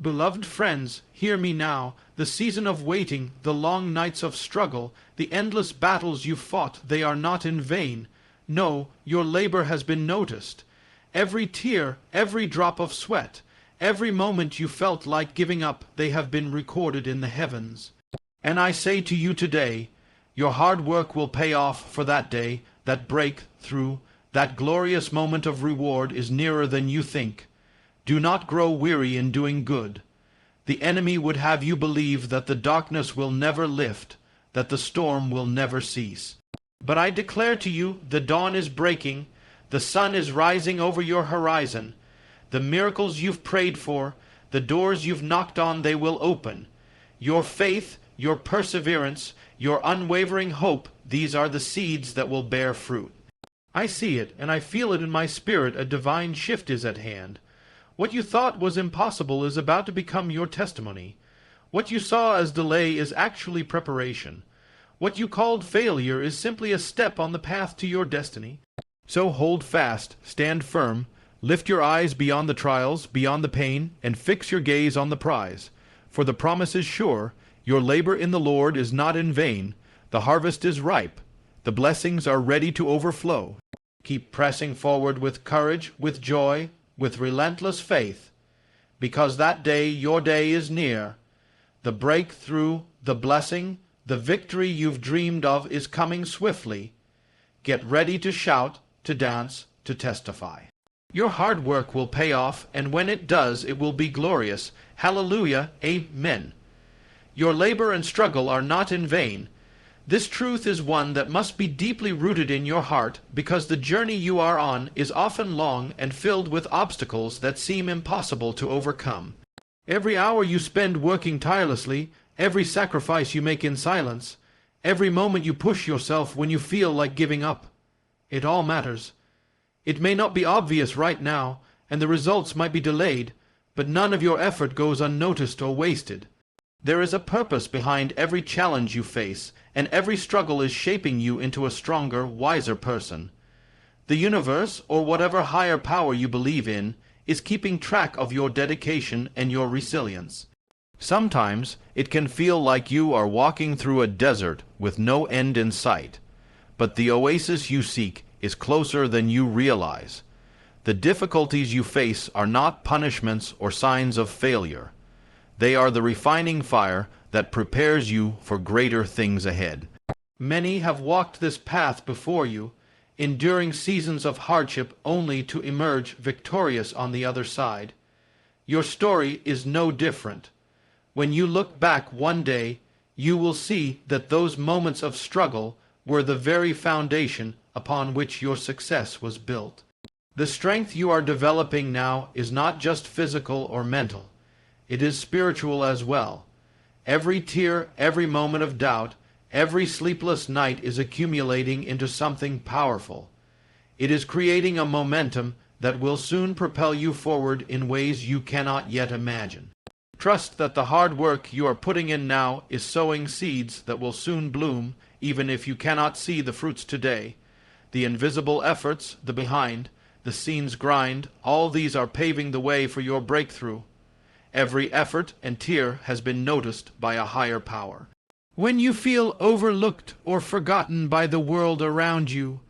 Beloved friends, hear me now. The season of waiting, the long nights of struggle, the endless battles you fought, they are not in vain. No, your labor has been noticed. Every tear, every drop of sweat, every moment you felt like giving up, they have been recorded in the heavens. And I say to you today, your hard work will pay off, for that day, that breakthrough, that glorious moment of reward is nearer than you think. Do not grow weary in doing good. The enemy would have you believe that the darkness will never lift, that the storm will never cease. But I declare to you, the dawn is breaking, the sun is rising over your horizon. The miracles you've prayed for, the doors you've knocked on, they will open. Your faith, your perseverance, your unwavering hope, these are the seeds that will bear fruit. I see it, and I feel it in my spirit. A divine shift is at hand. What you thought was impossible is about to become your testimony. What you saw as delay is actually preparation. What you called failure is simply a step on the path to your destiny. So hold fast, stand firm, lift your eyes beyond the trials, beyond the pain, and fix your gaze on the prize. For the promise is sure, your labor in the Lord is not in vain, the harvest is ripe, the blessings are ready to overflow. Keep pressing forward with courage, with joy, with relentless faith, because that day, your day, is near. The breakthrough, the blessing, the victory you've dreamed of is coming swiftly. Get ready to shout, to dance, to testify. Your hard work will pay off, and when it does, it will be glorious. Hallelujah, amen. Your labor and struggle are not in vain. This truth is one that must be deeply rooted in your heart, because the journey you are on is often long and filled with obstacles that seem impossible to overcome. Every hour you spend working tirelessly, every sacrifice you make in silence, every moment you push yourself when you feel like giving up, it all matters. It may not be obvious right now, and the results might be delayed, but none of your effort goes unnoticed or wasted. There is a purpose behind every challenge you face, and every struggle is shaping you into a stronger, wiser person. The universe, or whatever higher power you believe in, is keeping track of your dedication and your resilience. Sometimes it can feel like you are walking through a desert with no end in sight, but the oasis you seek is closer than you realize. The difficulties you face are not punishments or signs of failure. They are the refining fire that prepares you for greater things ahead. Many have walked this path before you, enduring seasons of hardship only to emerge victorious on the other side. Your story is no different. When you look back one day, you will see that those moments of struggle were the very foundation upon which your success was built. The strength you are developing now is not just physical or mental. It is spiritual as well. Every tear, every moment of doubt, every sleepless night is accumulating into something powerful. It is creating a momentum that will soon propel you forward in ways you cannot yet imagine. Trust that the hard work you are putting in now is sowing seeds that will soon bloom, even if you cannot see the fruits today. The invisible efforts, the behind, the scenes grind, all these are paving the way for your breakthrough. Every effort and tear has been noticed by a higher power. When you feel overlooked or forgotten by the world around you,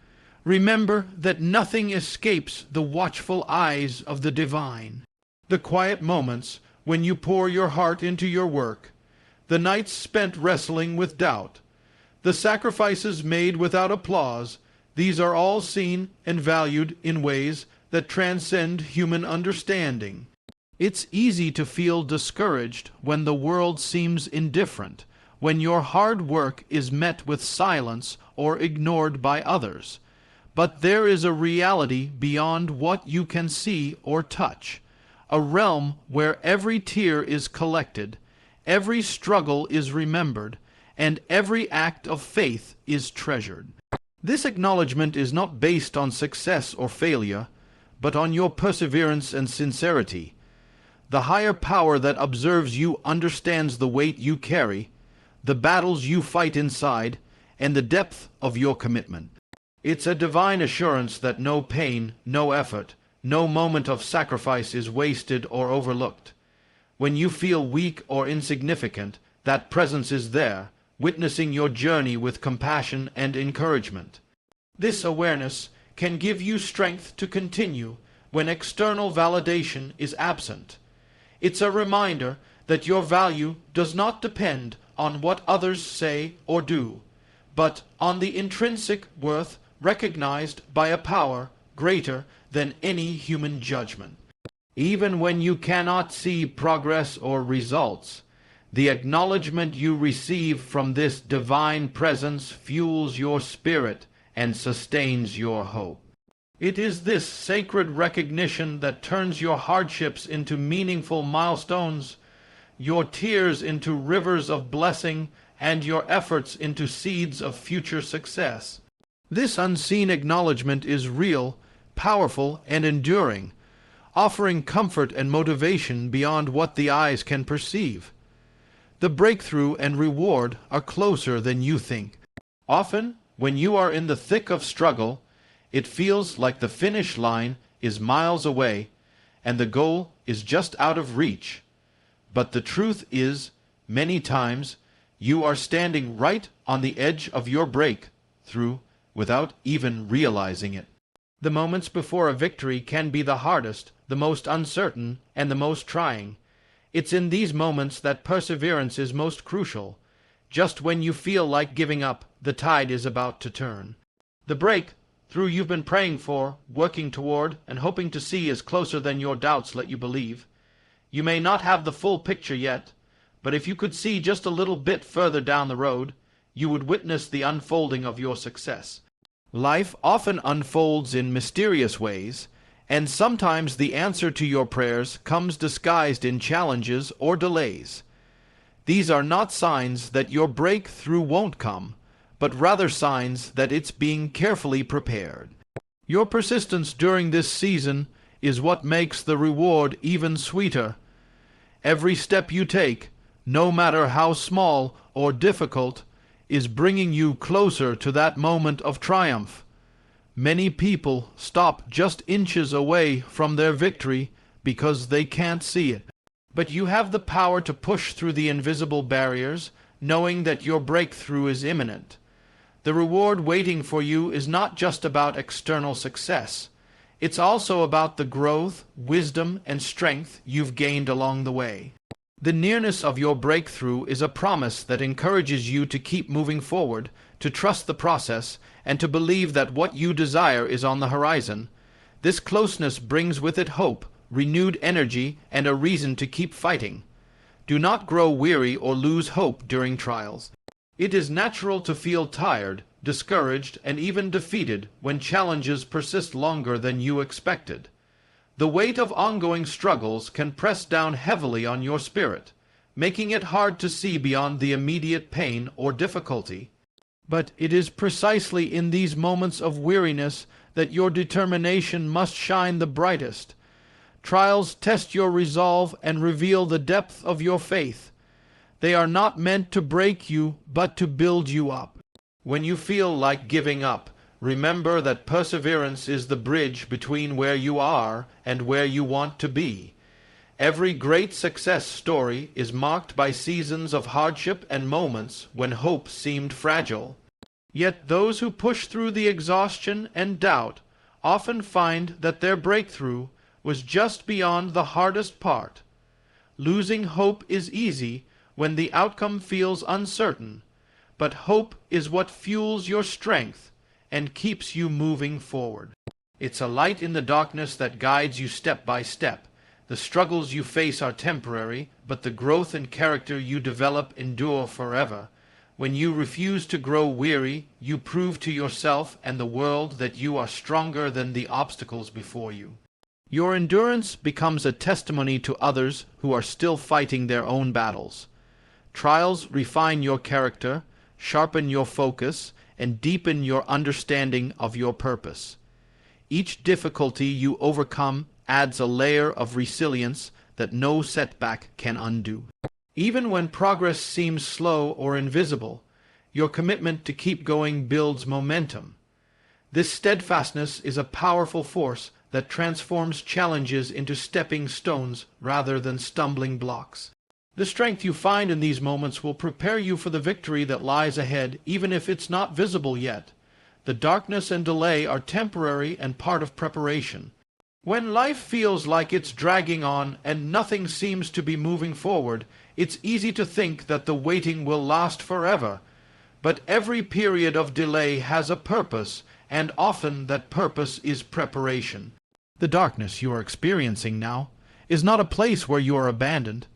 remember that nothing escapes the watchful eyes of the divine. The quiet moments when you pour your heart into your work, the nights spent wrestling with doubt, the sacrifices made without applause, these are all seen and valued in ways that transcend human understanding. It's easy to feel discouraged when the world seems indifferent, when your hard work is met with silence or ignored by others. But there is a reality beyond what you can see or touch, a realm where every tear is collected, every struggle is remembered, and every act of faith is treasured. This acknowledgement is not based on success or failure, but on your perseverance and sincerity. The higher power that observes you understands the weight you carry, the battles you fight inside, and the depth of your commitment. It's a divine assurance that no pain, no effort, no moment of sacrifice is wasted or overlooked. When you feel weak or insignificant, that presence is there, witnessing your journey with compassion and encouragement. This awareness can give you strength to continue when external validation is absent. It's a reminder that your value does not depend on what others say or do, but on the intrinsic worth recognized by a power greater than any human judgment. Even when you cannot see progress or results, the acknowledgement you receive from this divine presence fuels your spirit and sustains your hope. It is this sacred recognition that turns your hardships into meaningful milestones, your tears into rivers of blessing, and your efforts into seeds of future success. This unseen acknowledgement is real, powerful, and enduring, offering comfort and motivation beyond what the eyes can perceive. The breakthrough and reward are closer than you think. Often, when you are in the thick of struggle, it feels like the finish line is miles away and the goal is just out of reach. But the truth is, many times, you are standing right on the edge of your breakthrough without even realizing it. The moments before a victory can be the hardest, the most uncertain, and the most trying. It's in these moments that perseverance is most crucial. Just when you feel like giving up, the tide is about to turn. The breakthrough you've been praying for, working toward, and hoping to see is closer than your doubts let you believe. You may not have the full picture yet, but if you could see just a little bit further down the road, you would witness the unfolding of your success. Life often unfolds in mysterious ways, and sometimes the answer to your prayers comes disguised in challenges or delays. These are not signs that your breakthrough won't come, but rather signs that it's being carefully prepared. Your persistence during this season is what makes the reward even sweeter. Every step you take, no matter how small or difficult, is bringing you closer to that moment of triumph. Many people stop just inches away from their victory because they can't see it. But you have the power to push through the invisible barriers, knowing that your breakthrough is imminent. The reward waiting for you is not just about external success. It's also about the growth, wisdom, and strength you've gained along the way. The nearness of your breakthrough is a promise that encourages you to keep moving forward, to trust the process, and to believe that what you desire is on the horizon. This closeness brings with it hope, renewed energy, and a reason to keep fighting. Do not grow weary or lose hope during trials. It is natural to feel tired, discouraged, and even defeated when challenges persist longer than you expected. The weight of ongoing struggles can press down heavily on your spirit, making it hard to see beyond the immediate pain or difficulty. But it is precisely in these moments of weariness that your determination must shine the brightest. Trials test your resolve and reveal the depth of your faith. They are not meant to break you, but to build you up. When you feel like giving up, remember that perseverance is the bridge between where you are and where you want to be. Every great success story is marked by seasons of hardship and moments when hope seemed fragile. Yet those who push through the exhaustion and doubt often find that their breakthrough was just beyond the hardest part. Losing hope is easy when the outcome feels uncertain, but hope is what fuels your strength and keeps you moving forward. It's a light in the darkness that guides you step by step. The struggles you face are temporary, but the growth and character you develop endure forever. When you refuse to grow weary, you prove to yourself and the world that you are stronger than the obstacles before you. Your endurance becomes a testimony to others who are still fighting their own battles. Trials refine your character, sharpen your focus, and deepen your understanding of your purpose. Each difficulty you overcome adds a layer of resilience that no setback can undo. Even when progress seems slow or invisible, your commitment to keep going builds momentum. This steadfastness is a powerful force that transforms challenges into stepping stones rather than stumbling blocks. The strength you find in these moments will prepare you for the victory that lies ahead, even if it's not visible yet. The darkness and delay are temporary and part of preparation. When life feels like it's dragging on and nothing seems to be moving forward, it's easy to think that the waiting will last forever. But every period of delay has a purpose, and often that purpose is preparation. The darkness you are experiencing now is not a place where you are abandoned.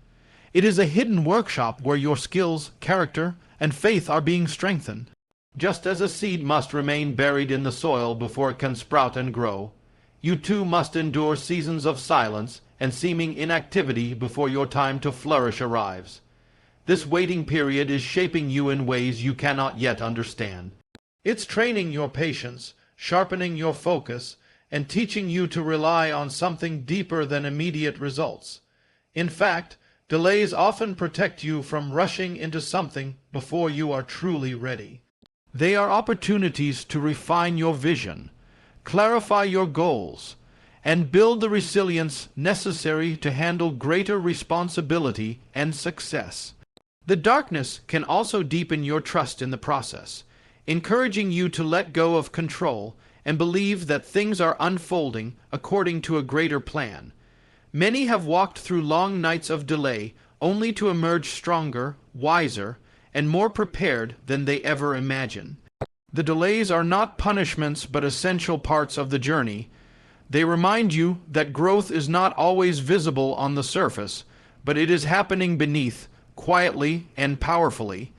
It is a hidden workshop where your skills, character, and faith are being strengthened. Just as a seed must remain buried in the soil before it can sprout and grow, you too must endure seasons of silence and seeming inactivity before your time to flourish arrives. This waiting period is shaping you in ways you cannot yet understand. It's training your patience, sharpening your focus, and teaching you to rely on something deeper than immediate results. In fact, delays often protect you from rushing into something before you are truly ready. They are opportunities to refine your vision, clarify your goals, and build the resilience necessary to handle greater responsibility and success. The darkness can also deepen your trust in the process, encouraging you to let go of control and believe that things are unfolding according to a greater plan. Many have walked through long nights of delay only to emerge stronger, wiser, and more prepared than they ever imagined. The delays are not punishments but essential parts of the journey. They remind you that growth is not always visible on the surface, but it is happening beneath, quietly and powerfully.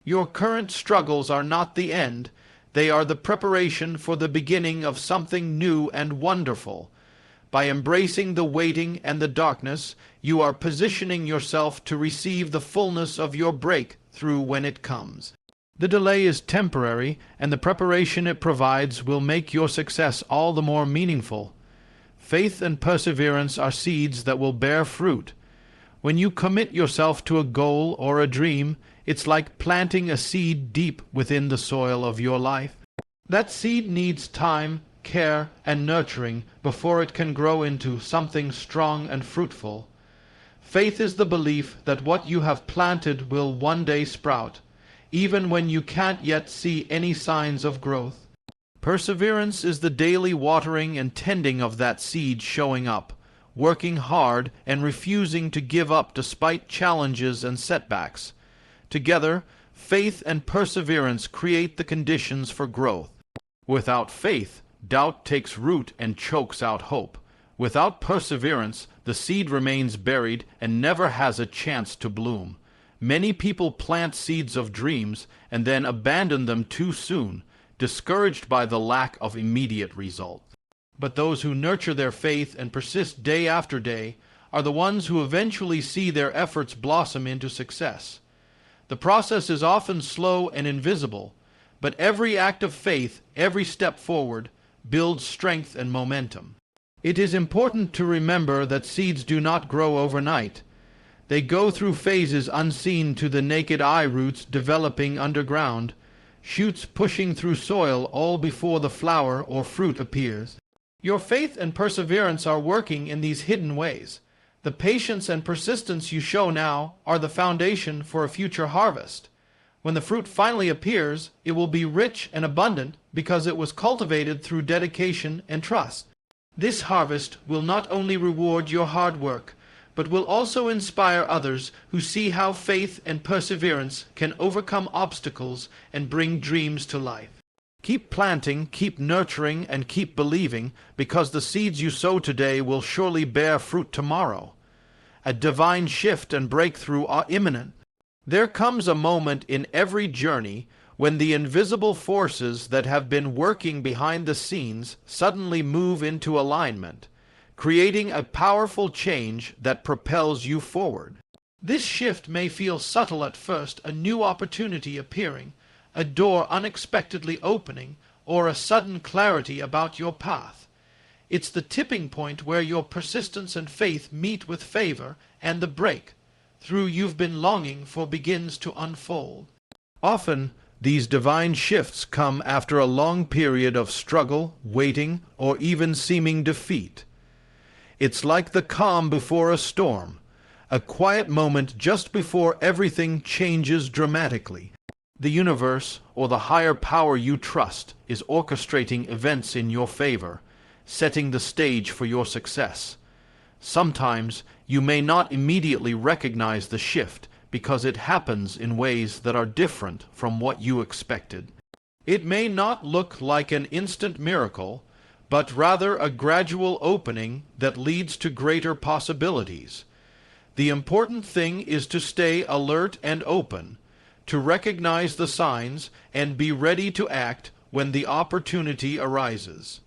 Your current struggles are not the end. They are the preparation for the beginning of something new and wonderful. By embracing the waiting and the darkness, you are positioning yourself to receive the fullness of your breakthrough when it comes. The delay is temporary, and the preparation it provides will make your success all the more meaningful. Faith and perseverance are seeds that will bear fruit. When you commit yourself to a goal or a dream, it's like planting a seed deep within the soil of your life. That seed needs time, care, and nurturing before it can grow into something strong and fruitful. Faith is the belief that what you have planted will one day sprout, even when you can't yet see any signs of growth. Perseverance is the daily watering and tending of that seed showing up, working hard and refusing to give up despite challenges and setbacks. Together, faith and perseverance create the conditions for growth. Without faith, doubt takes root and chokes out hope. Without perseverance, the seed remains buried and never has a chance to bloom. Many people plant seeds of dreams and then abandon them too soon, discouraged by the lack of immediate result. But those who nurture their faith and persist day after day are the ones who eventually see their efforts blossom into success. The process is often slow and invisible, but every act of faith, every step forward, builds strength and momentum. It is important to remember that seeds do not grow overnight. They go through phases unseen to the naked eye, roots developing underground, shoots pushing through soil all before the flower or fruit appears. Your faith and perseverance are working in these hidden ways. The patience and persistence you show now are the foundation for a future harvest. When the fruit finally appears, it will be rich and abundant because it was cultivated through dedication and trust. This harvest will not only reward your hard work, but will also inspire others who see how faith and perseverance can overcome obstacles and bring dreams to life. Keep planting, keep nurturing, and keep believing, because the seeds you sow today will surely bear fruit tomorrow. A divine shift and breakthrough are imminent. There comes a moment in every journey when the invisible forces that have been working behind the scenes suddenly move into alignment, creating a powerful change that propels you forward. This shift may feel subtle at first, a new opportunity appearing, a door unexpectedly opening, or a sudden clarity about your path. It's the tipping point where your persistence and faith meet with favor, and the breakthrough you've been longing for begins to unfold. Often, These divine shifts come after a long period of struggle, waiting, or even seeming defeat. It's like the calm before a storm, a quiet moment just before everything changes dramatically. The universe, or the higher power you trust, is orchestrating events in your favor, setting the stage for your success. Sometimes you may not immediately recognize the shift because it happens in ways that are different from what you expected. It may not look like an instant miracle, but rather a gradual opening that leads to greater possibilities. The important thing is to stay alert and open, to recognize the signs and be ready to act when the opportunity arises.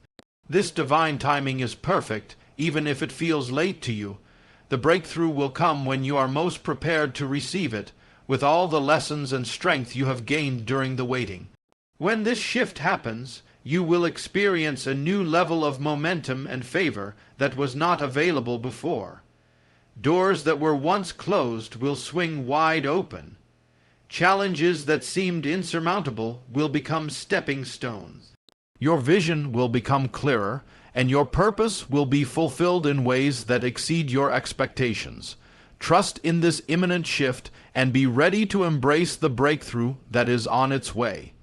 This divine timing is perfect, even if it feels late to you. The breakthrough will come when you are most prepared to receive it, with all the lessons and strength you have gained during the waiting. When this shift happens, you will experience a new level of momentum and favor that was not available before. Doors that were once closed will swing wide open. Challenges that seemed insurmountable will become stepping stones. Your vision will become clearer, and your purpose will be fulfilled in ways that exceed your expectations. Trust in this imminent shift and be ready to embrace the breakthrough that is on its way.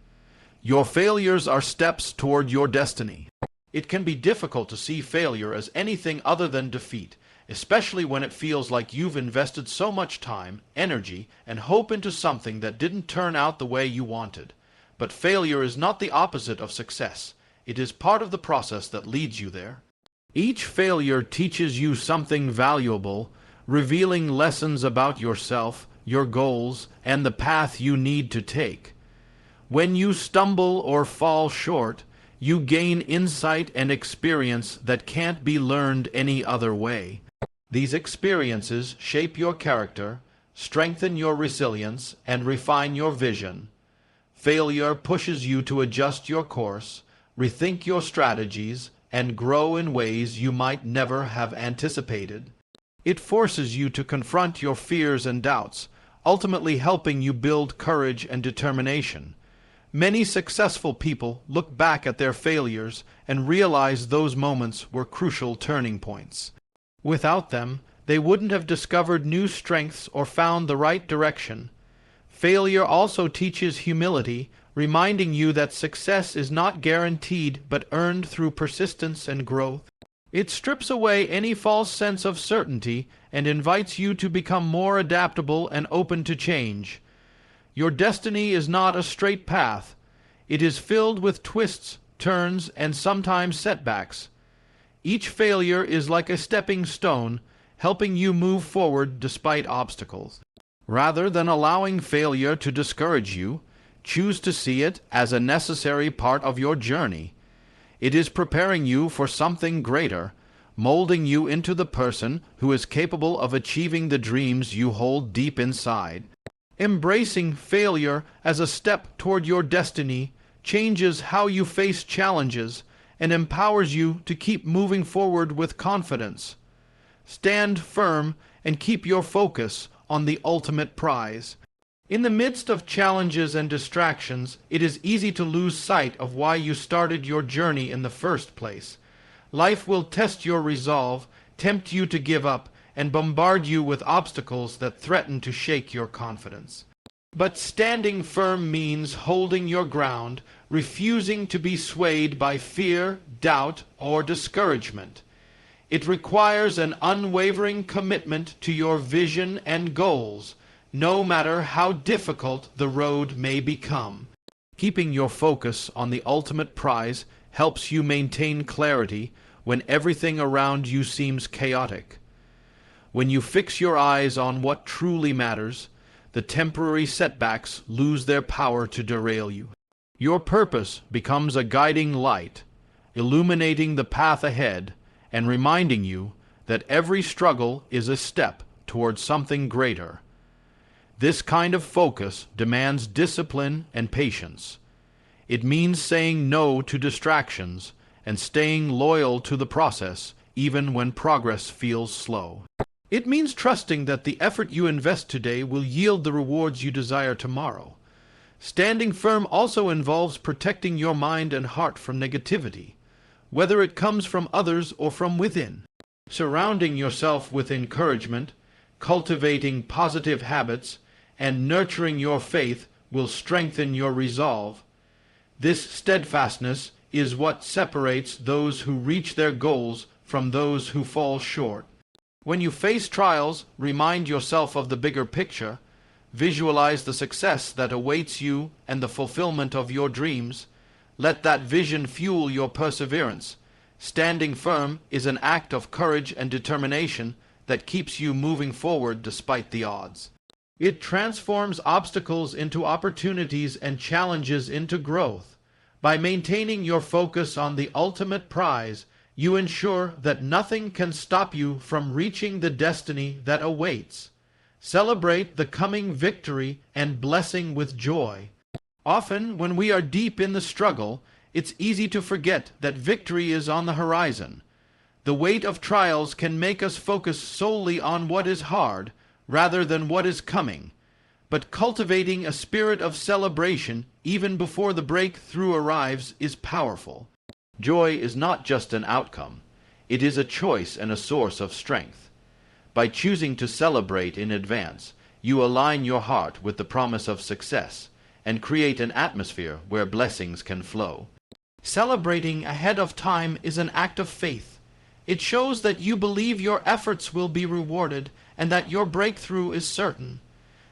Your failures are steps toward your destiny. It can be difficult to see failure as anything other than defeat, especially when it feels like you've invested so much time, energy, and hope into something that didn't turn out the way you wanted. But failure is not the opposite of success. It is part of the process that leads you there. Each failure teaches you something valuable, revealing lessons about yourself, your goals, and the path you need to take. When you stumble or fall short, you gain insight and experience that can't be learned any other way. These experiences shape your character, strengthen your resilience, and refine your vision. Failure pushes you to adjust your course, rethink your strategies, and grow in ways you might never have anticipated. It forces you to confront your fears and doubts, ultimately helping you build courage and determination. Many successful people look back at their failures and realize those moments were crucial turning points. Without them, they wouldn't have discovered new strengths or found the right direction. Failure also teaches humility, reminding you that success is not guaranteed but earned through persistence and growth. It strips away any false sense of certainty and invites you to become more adaptable and open to change. Your destiny is not a straight path. It is filled with twists, turns, and sometimes setbacks. Each failure is like a stepping stone, helping you move forward despite obstacles. Rather than allowing failure to discourage you, choose to see it as a necessary part of your journey. It is preparing you for something greater, molding you into the person who is capable of achieving the dreams you hold deep inside. Embracing failure as a step toward your destiny changes how you face challenges and empowers you to keep moving forward with confidence. Stand firm and keep your focus on the ultimate prize. In the midst of challenges and distractions, it is easy to lose sight of why you started your journey in the first place. Life will test your resolve, tempt you to give up, and bombard you with obstacles that threaten to shake your confidence. But standing firm means holding your ground, refusing to be swayed by fear, doubt, or discouragement. It requires an unwavering commitment to your vision and goals, no matter how difficult the road may become. Keeping your focus on the ultimate prize helps you maintain clarity when everything around you seems chaotic. When you fix your eyes on what truly matters, the temporary setbacks lose their power to derail you. Your purpose becomes a guiding light, illuminating the path ahead and reminding you that every struggle is a step towards something greater. This kind of focus demands discipline and patience. It means saying no to distractions and staying loyal to the process even when progress feels slow. It means trusting that the effort you invest today will yield the rewards you desire tomorrow. Standing firm also involves protecting your mind and heart from negativity, whether it comes from others or from within. Surrounding yourself with encouragement, cultivating positive habits, and nurturing your faith will strengthen your resolve. This steadfastness is what separates those who reach their goals from those who fall short. When you face trials, remind yourself of the bigger picture. Visualize the success that awaits you and the fulfillment of your dreams. Let that vision fuel your perseverance. Standing firm is an act of courage and determination that keeps you moving forward despite the odds. It transforms obstacles into opportunities and challenges into growth. By maintaining your focus on the ultimate prize, you ensure that nothing can stop you from reaching the destiny that awaits. Celebrate the coming victory and blessing with joy. Often, when we are deep in the struggle, it's easy to forget that victory is on the horizon. The weight of trials can make us focus solely on what is hard, rather than what is coming. But cultivating a spirit of celebration, even before the breakthrough arrives, is powerful. Joy is not just an outcome. It is a choice and a source of strength. By choosing to celebrate in advance, you align your heart with the promise of success and create an atmosphere where blessings can flow. Celebrating ahead of time is an act of faith. It shows that you believe your efforts will be rewarded and that your breakthrough is certain.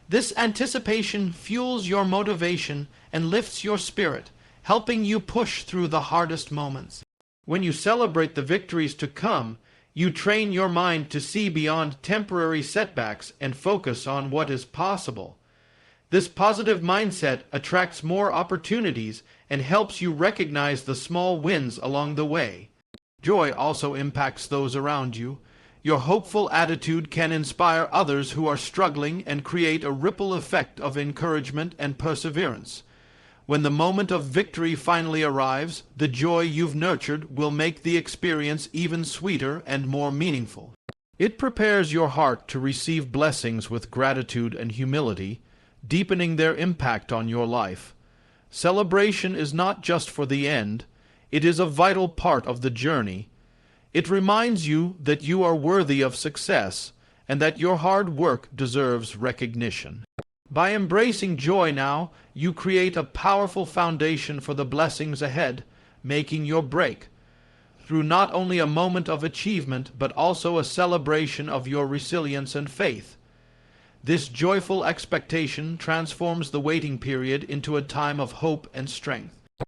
This anticipation fuels your motivation and lifts your spirit, helping you push through the hardest moments. When you celebrate the victories to come, you train your mind to see beyond temporary setbacks and focus on what is possible. This positive mindset attracts more opportunities and helps you recognize the small wins along the way. Joy also impacts those around you. Your hopeful attitude can inspire others who are struggling and create a ripple effect of encouragement and perseverance. When the moment of victory finally arrives, the joy you've nurtured will make the experience even sweeter and more meaningful. It prepares your heart to receive blessings with gratitude and humility, deepening their impact on your life. Celebration is not just for the end, it is a vital part of the journey. It reminds you that you are worthy of success and that your hard work deserves recognition. By embracing joy now, you create a powerful foundation for the blessings ahead, making your break through not only a moment of achievement but also a celebration of your resilience and faith. This joyful expectation transforms the waiting period into a time of hope and strength.